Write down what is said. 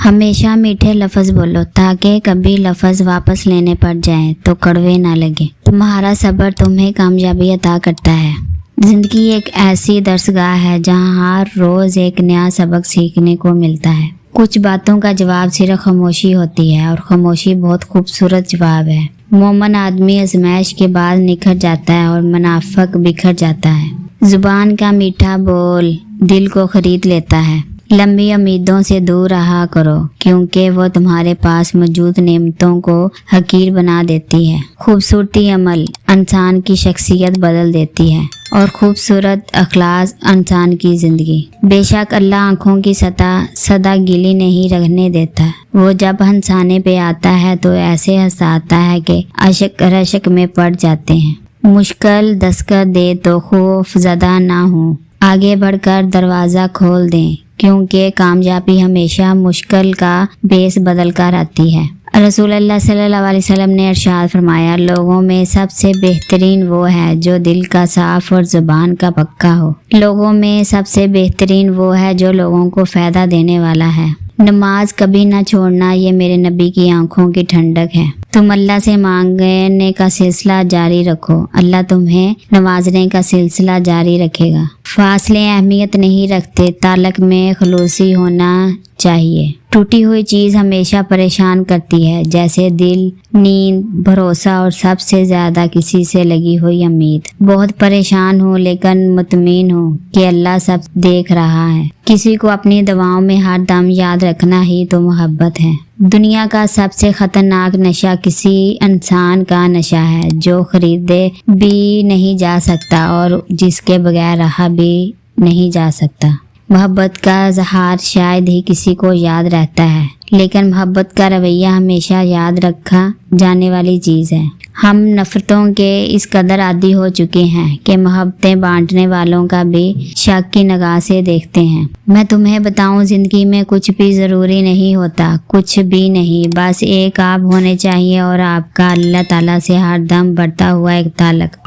ہمیشہ میٹھے لفظ بولو تاکہ کبھی لفظ واپس لینے پڑ جائیں تو کڑوے نہ لگے۔ تمہارا صبر تمہیں کامیابی عطا کرتا ہے۔ زندگی ایک ایسی درسگاہ ہے جہاں ہر روز ایک نیا سبق سیکھنے کو ملتا ہے۔ کچھ باتوں کا جواب صرف خاموشی ہوتی ہے، اور خاموشی بہت خوبصورت جواب ہے۔ مومن آدمی آزمائش کے بعد نکھر جاتا ہے اور منافق بکھر جاتا ہے۔ زبان کا میٹھا بول دل کو خرید لیتا ہے۔ لمبی امیدوں سے دور رہا کرو کیونکہ وہ تمہارے پاس موجود نعمتوں کو حقیر بنا دیتی ہے۔ خوبصورتی عمل انسان کی شخصیت بدل دیتی ہے، اور خوبصورت اخلاق انسان کی زندگی۔ بے شک اللہ آنکھوں کی سدا گیلی نہیں رہنے دیتا۔ وہ جب ہنسانے پہ آتا ہے تو ایسے ہنساتا ہے کہ عشق رشک میں پڑ جاتے ہیں۔ مشکل دستک دے تو خوف زدہ نہ ہوں، آگے بڑھ کر دروازہ کھول دیں، کیونکہ کامیابی ہمیشہ مشکل کا بیس بدل کر آتی ہے۔ رسول اللہ صلی اللہ علیہ وسلم نے ارشاد فرمایا، لوگوں میں سب سے بہترین وہ ہے جو دل کا صاف اور زبان کا پکا ہو۔ لوگوں میں سب سے بہترین وہ ہے جو لوگوں کو فائدہ دینے والا ہے۔ نماز کبھی نہ چھوڑنا، یہ میرے نبی کی آنکھوں کی ٹھنڈک ہے۔ تم اللہ سے مانگنے کا سلسلہ جاری رکھو، اللہ تمہیں نوازنے کا سلسلہ جاری رکھے گا۔ فاصلے اہمیت نہیں رکھتے، تعلق میں خلوصی ہونا چاہیے۔ ٹوٹی ہوئی چیز ہمیشہ پریشان کرتی ہے، جیسے دل، نیند، بھروسہ اور سب سے زیادہ کسی سے لگی ہوئی امید۔ بہت پریشان ہوں لیکن مطمئن ہوں کہ اللہ سب دیکھ رہا ہے۔ کسی کو اپنی دعاؤں میں ہر دم یاد رکھنا ہی تو محبت ہے۔ دنیا کا سب سے خطرناک نشہ کسی انسان کا نشہ ہے جو خریدے بھی نہیں جا سکتا اور جس کے بغیر رہا بھی نہیں جا سکتا۔ محبت کا اظہار شاید ہی کسی کو یاد رہتا ہے، لیکن محبت کا رویہ ہمیشہ یاد رکھا جانے والی چیز ہے۔ ہم نفرتوں کے اس قدر عادی ہو چکے ہیں کہ محبتیں بانٹنے والوں کا بھی شک کی نگاہ سے دیکھتے ہیں۔ میں تمہیں بتاؤں، زندگی میں کچھ بھی ضروری نہیں ہوتا، کچھ بھی نہیں، بس ایک آپ ہونے چاہیے اور آپ کا اللہ تعالیٰ سے ہر دم بڑھتا ہوا ایک تعلق۔